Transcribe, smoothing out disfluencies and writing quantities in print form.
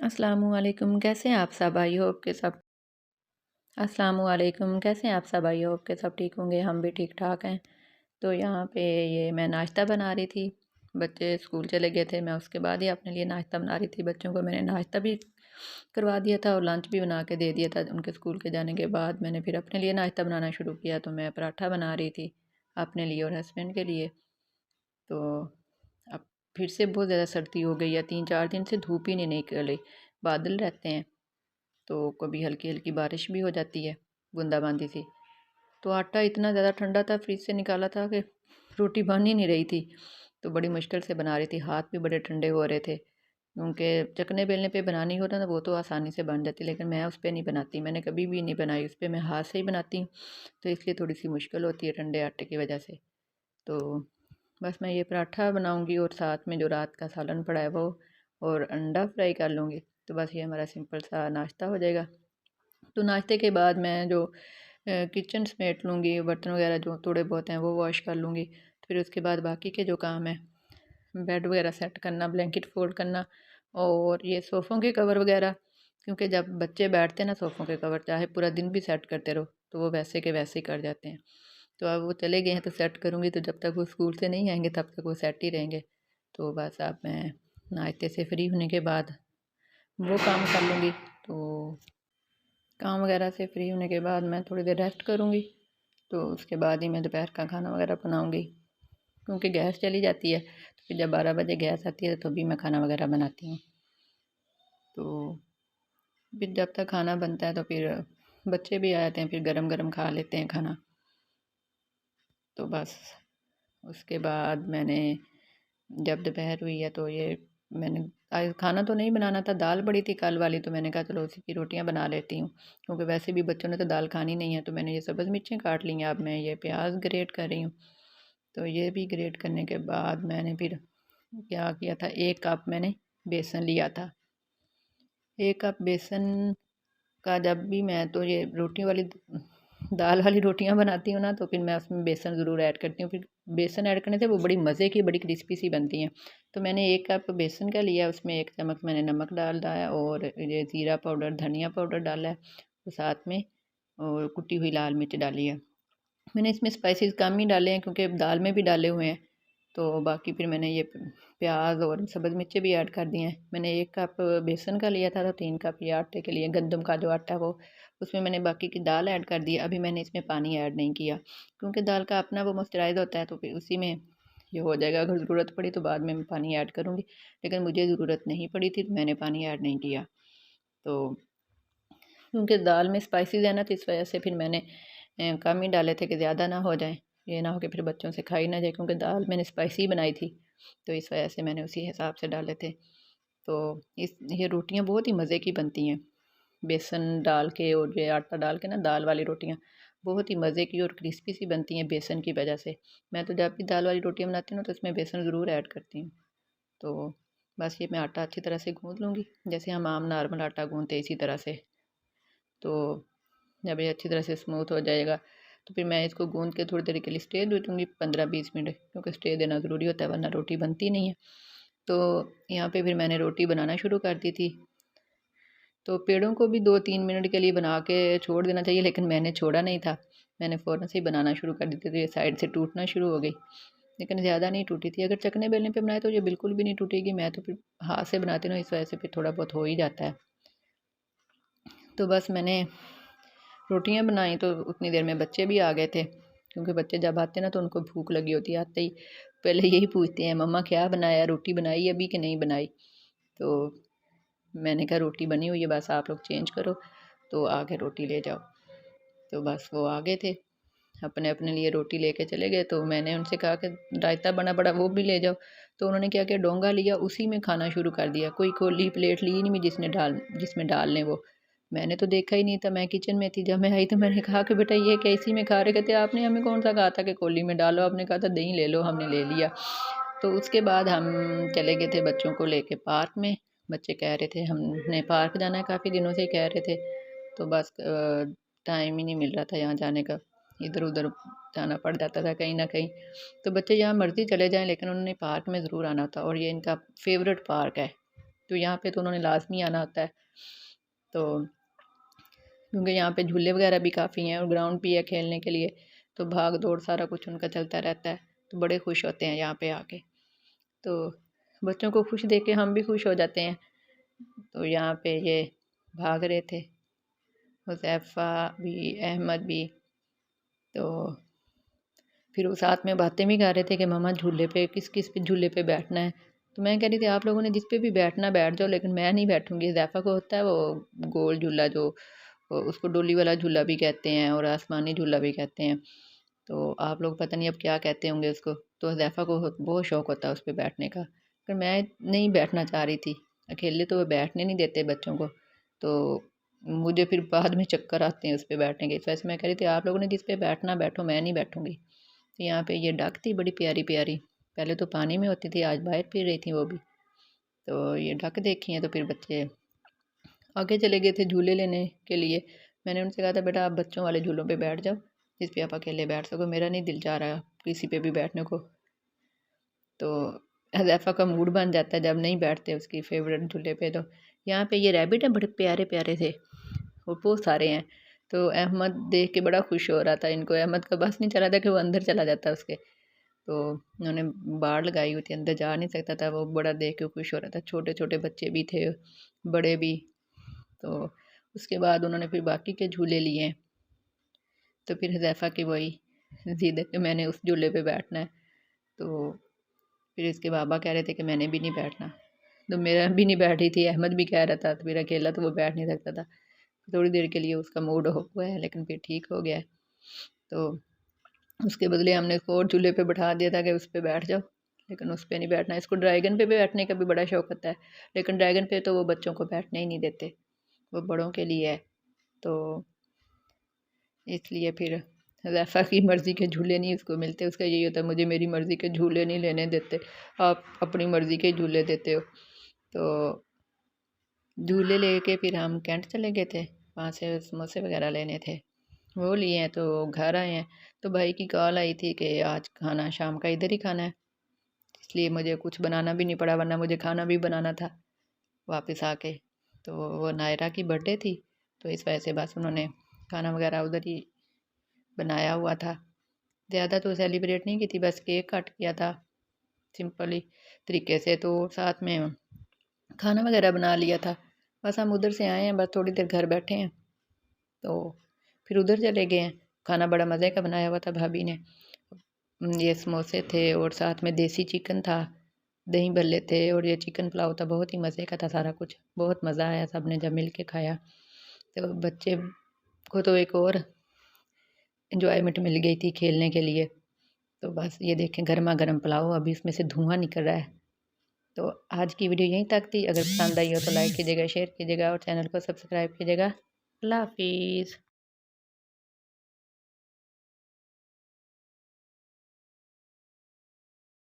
अस्सलामुअलैकुम, कैसे हैं आप सब? आई होप के सब अस्सलामुअलैकुम, कैसे हैं आप सब? आई होप के सब ठीक होंगे, हम भी ठीक ठाक हैं। तो यहाँ पे ये मैं नाश्ता बना रही थी। बच्चे स्कूल चले गए थे, मैं उसके बाद ही अपने लिए नाश्ता बना रही थी। बच्चों को मैंने नाश्ता भी करवा दिया था और लंच भी बना के दे दिया था। उनके स्कूल के जाने के बाद मैंने फिर अपने लिए नाश्ता बनाना शुरू किया। तो मैं पराठा बना रही थी अपने लिए और हस्बैंड के लिए। तो अब फिर से बहुत ज़्यादा सर्दी हो गई है, 3-4 दिन से धूप ही नहीं निकली। बादल रहते हैं तो कभी हल्की हल्की बारिश भी हो जाती है, बूंदाबांदी सी। तो आटा इतना ज़्यादा ठंडा था, फ्रिज से निकाला था कि रोटी बन ही नहीं रही थी। तो बड़ी मुश्किल से बना रही थी, हाथ भी बड़े ठंडे हो रहे थे, क्योंकि चकने बेलने पे बनानी हो ना वो तो आसानी से बन जाती, लेकिन मैं उस पर नहीं बनाती, मैंने कभी भी नहीं बनाई उस पर, मैं हाथ से ही बनाती हूँ। तो इसलिए थोड़ी सी मुश्किल होती है ठंडे आटे की वजह से। तो बस मैं ये पराठा बनाऊंगी और साथ में जो रात का सालन पड़ा है वो, और अंडा फ्राई कर लूँगी। तो बस ये हमारा सिंपल सा नाश्ता हो जाएगा। तो नाश्ते के बाद मैं जो किचन समेट लूँगी, बर्तन वगैरह जो थोड़े बहुत हैं वो वॉश कर लूँगी। फिर उसके बाद बाकी के जो काम है, बेड वगैरह सेट करना, ब्लैंकेट फोल्ड करना, और ये सोफ़ों के कवर वगैरह, क्योंकि जब बच्चे बैठते हैं ना सोफ़ों के कवर, चाहे पूरा दिन भी सेट करते रहो तो वो वैसे के वैसे ही कर जाते हैं। तो अब वो चले गए हैं तो सेट करूँगी, तो जब तक वो स्कूल से नहीं आएंगे तब तक वो सेट ही रहेंगे। तो बस अब मैं नाश्ते से फ्री होने के बाद वो काम कर लूँगी। तो काम वगैरह से फ्री होने के बाद मैं थोड़ी देर रेस्ट करूँगी। तो उसके बाद ही मैं दोपहर का खाना वगैरह बनाऊँगी, क्योंकि गैस चली जाती है। तो फिर जब 12 बजे गैस आती है तो भी मैं खाना वगैरह बनाती हूँ। तो फिर जब तक खाना बनता है तो फिर बच्चे भी आ जाते हैं, फिर गरम गरम खा लेते हैं खाना। तो बस उसके बाद मैंने, जब दोपहर हुई है तो ये मैंने आज खाना तो नहीं बनाना था, दाल पड़ी थी कल वाली, तो मैंने कहा चलो उसी की रोटियां बना लेती हूँ, क्योंकि वैसे भी बच्चों ने तो दाल खानी नहीं है। तो मैंने ये सब्ज़ मिर्चें काट ली हैं, अब मैं ये प्याज ग्रेट कर रही हूँ। तो ये भी ग्रेट करने के बाद मैंने फिर क्या किया था, 1 कप मैंने बेसन लिया था। 1 कप बेसन का, जब भी मैं तो ये रोटी वाली दाल वाली रोटियां बनाती हूँ ना, तो फिर मैं उसमें बेसन ज़रूर ऐड करती हूँ। फिर बेसन ऐड करने से वो बड़ी मज़े की, बड़ी क्रिस्पी सी बनती हैं। तो मैंने 1 कप बेसन का लिया, उसमें 1 चम्मच मैंने नमक डाल दिया है, और ये ज़ीरा पाउडर, धनिया पाउडर डाला है, और साथ में और कुटी हुई लाल मिर्च डाली है। मैंने इसमें स्पाइसेस कम ही डाले हैं, क्योंकि दाल में भी डाले हुए हैं। तो बाकी फिर मैंने ये प्याज और सब्ज़ मिर्चें भी ऐड कर दी हैं। मैंने 1 कप बेसन का लिया था, तो 3 कप ये आटे के लिए, गंदम का जो आटा है वो, उसमें मैंने बाकी की दाल ऐड कर दी। अभी मैंने इसमें पानी ऐड नहीं किया, क्योंकि दाल का अपना वो मॉइस्चराइज होता है, तो फिर उसी में ये हो जाएगा। अगर ज़रूरत पड़ी तो बाद में मैं पानी ऐड करूँगी, लेकिन मुझे ज़रूरत नहीं पड़ी थी तो मैंने पानी ऐड नहीं किया। तो क्योंकि दाल में स्पाइसेस है ना, तो इस वजह से फिर मैंने कम ही डाले थे कि ज़्यादा ना हो जाए, ये ना हो कि फिर बच्चों से खाई ना जाए, क्योंकि दाल मैंने स्पाइसी बनाई थी। तो इस वजह से मैंने उसी हिसाब से डाले थे। तो इस ये रोटियां बहुत ही मज़े की बनती हैं, बेसन डाल के और ये आटा डाल के ना, दाल वाली रोटियां बहुत ही मज़े की और क्रिस्पी सी बनती हैं बेसन की वजह से। मैं तो जब भी दाल वाली रोटियां बनाती हूँ ना, तो इसमें बेसन ज़रूर ऐड करती हूँ। तो बस ये मैं आटा अच्छी तरह से गूँथ लूँगी, जैसे हम आम नॉर्मल आटा गूँथते इसी तरह से। तो जब ये अच्छी तरह से स्मूथ हो जाएगा, तो फिर मैं इसको गूंद के थोड़ी देर के लिए स्टे दे दूँगी, 15-20 मिनट, क्योंकि स्टे देना ज़रूरी होता है, वरना रोटी बनती नहीं है। तो यहाँ पे फिर मैंने रोटी बनाना शुरू कर दी थी। तो पेड़ों को भी 2-3 मिनट के लिए बना के छोड़ देना चाहिए, लेकिन मैंने छोड़ा नहीं था, मैंने फ़ौरन से ही बनाना शुरू कर दी थी। तो ये साइड से टूटना शुरू हो गई, लेकिन ज़्यादा नहीं टूटी थी। अगर चकने बेलने पे बनाए तो ये बिल्कुल भी नहीं टूटेगी। मैं तो फिर हाथ से बनाती हूँ, इस वजह से फिर थोड़ा बहुत हो ही जाता है। तो बस मैंने रोटियां बनाई, तो उतनी देर में बच्चे भी आ गए थे, क्योंकि बच्चे जब आते हैं ना तो उनको भूख लगी होती है, आते ही पहले यही पूछते हैं, मम्मा क्या बनाया, रोटी बनाई अभी कि नहीं बनाई। तो मैंने कहा रोटी बनी हुई है, बस आप लोग चेंज करो तो आके रोटी ले जाओ। तो बस वो आ गए थे, अपने अपने लिए रोटी लेके चले गए। तो मैंने उनसे कहा कि रायता बना पड़ा वो भी ले जाओ। तो उन्होंने क्या किया, डोंगा लिया, उसी में खाना शुरू कर दिया। कोई खोली प्लेट ली नहीं, जिसमें डाल लें वो। मैंने तो देखा ही नहीं था, मैं किचन में थी। जब मैं आई तो मैंने कहा कि बेटा ये क्या इसी में खा रहे? कहते आपने हमें कौन सा कहा था कि कोली में डालो, आपने कहा था दही ले लो, हमने ले लिया। तो उसके बाद हम चले गए थे बच्चों को लेके पार्क में। बच्चे कह रहे थे हमने पार्क जाना है, काफ़ी दिनों से ही कह रहे थे। तो बस टाइम ही नहीं मिल रहा था यहाँ जाने का, इधर उधर जाना पड़ जाता था कहीं ना कहीं। तो बच्चे जहाँ मर्ज़ी चले जाएं, लेकिन उन्होंने पार्क में ज़रूर आना था, और ये इनका फेवरेट पार्क है। तो यहाँ पे तो उन्होंने लाजमी आना होता है। तो क्योंकि यहाँ पे झूले वगैरह भी काफ़ी हैं और ग्राउंड भी है खेलने के लिए, तो भाग दौड़ सारा कुछ उनका चलता रहता है, तो बड़े खुश होते हैं यहाँ पे आके। तो बच्चों को खुश देख के हम भी खुश हो जाते हैं। तो यहाँ पे ये भाग रहे थे, हुज़ैफ़ा भी, अहमद भी। तो फिर वो साथ में बातें भी कर रहे थे कि मम्मा झूले पे किस किस पे झूले पे बैठना है। तो मैं कह रही थी आप लोगों ने जिस पे भी बैठना बैठ जाओ, लेकिन मैं नहीं बैठूंगी। हुज़ैफ़ा को होता है वो गोल झूला, जो उसको डोली वाला झूला भी कहते हैं और आसमानी झूला भी कहते हैं। तो आप लोग पता नहीं अब क्या कहते होंगे उसको। तो हुज़ैफ़ा को बहुत शौक़ होता है उस पे बैठने का, पर मैं नहीं बैठना चाह रही थी। अकेले तो वो बैठने नहीं देते बच्चों को, तो मुझे फिर बाद में चक्कर आते हैं उस पे बैठने के। इस वजह से मैं कह रही थी आप लोगों ने जिस पे बैठना बैठो, मैं नहीं बैठूंगी। तो यहाँ पे ये डक थी बड़ी प्यारी प्यारी, पहले तो पानी में होती थी, आज बाहर फिर रही थी वो भी। तो ये डक देखी हैं। तो फिर बच्चे आगे चले गए थे झूले लेने के लिए। मैंने उनसे कहा था बेटा आप बच्चों वाले झूलों पे बैठ जाओ, जिस पे आप अकेले बैठ सको, मेरा नहीं दिल चाह रहा किसी पे भी बैठने को। तो हुज़ैफ़ा का मूड बन जाता है जब नहीं बैठते उसकी फेवरेट झूले पे। तो यहाँ पे ये रैबिट है, बड़े प्यारे प्यारे थे और बहुत सारे हैं। तो अहमद देख के बड़ा खुश हो रहा था इनको। अहमद का बस नहीं चला था कि वो अंदर चला जाता उसके। तो उन्होंने बाड़ लगाई हुई थी, अंदर जा नहीं सकता था। वो बड़ा देख के खुश हो रहा था। छोटे छोटे बच्चे भी थे, बड़े भी। तो उसके बाद उन्होंने फिर बाकी के झूले लिए। तो फिर हुज़ैफ़ा की वही ज़िद है कि मैंने उस झूले पे बैठना है। तो फिर इसके बाबा कह रहे थे कि मैंने भी नहीं बैठना, तो मेरा भी नहीं बैठ रही थी। अहमद भी कह रहा था, तो फिर अकेला तो वो बैठ नहीं सकता था। थोड़ी देर के लिए उसका मूड हुआ है, लेकिन फिर ठीक हो गया है। तो उसके बदले हमने इसको और झूले पे बैठा दिया था कि उस पे बैठ जाओ, लेकिन उस पे नहीं बैठना। इसको ड्रैगन पे भी बैठने का भी बड़ा शौक होता है, लेकिन ड्रैगन पे तो वो बच्चों को बैठने ही नहीं देते, वो बड़ों के लिए है। तो इसलिए फिर हुज़ैफ़ा की मर्ज़ी के झूले नहीं उसको मिलते। उसका यही होता है मुझे मेरी मर्ज़ी के झूले नहीं लेने देते, आप अपनी मर्ज़ी के झूले देते हो। तो झूले लेके फिर हम कैंट चले गए थे, वहाँ से समोसे वगैरह लेने थे, वो लिए हैं। तो घर आए हैं तो भाई की कॉल आई थी कि आज खाना शाम का इधर ही खाना है, इसलिए मुझे कुछ बनाना भी नहीं पड़ा, वरना मुझे खाना भी बनाना था वापस आके। तो वो नायरा की बर्थडे थी, तो इस वजह से बस उन्होंने खाना वगैरह उधर ही बनाया हुआ था। ज़्यादा तो सेलिब्रेट नहीं की थी, बस केक कट किया था सिंपली तरीके से। तो साथ में खाना वगैरह बना लिया था। बस हम उधर से आए हैं, बस थोड़ी देर घर बैठे हैं, तो फिर उधर चले गए हैं। खाना बड़ा मज़े का बनाया हुआ था भाभी ने। ये समोसे थे और साथ में देसी चिकन था, दही भल्ले थे और ये चिकन पुलाव था। बहुत ही मज़े का था सारा कुछ, बहुत मज़ा आया सब ने जब मिल के खाया। तो बच्चे को तो एक और एंजॉयमेंट मिल गई थी खेलने के लिए। तो बस ये देखें गर्मा गर्म पुलाव, अभी इसमें से धुआं निकल रहा है। तो आज की वीडियो यहीं तक थी। अगर पसंद आई हो तो लाइक कीजिएगा, शेयर कीजिएगा और चैनल को सब्सक्राइब कीजिएगा। अल्लाह हाफिज़।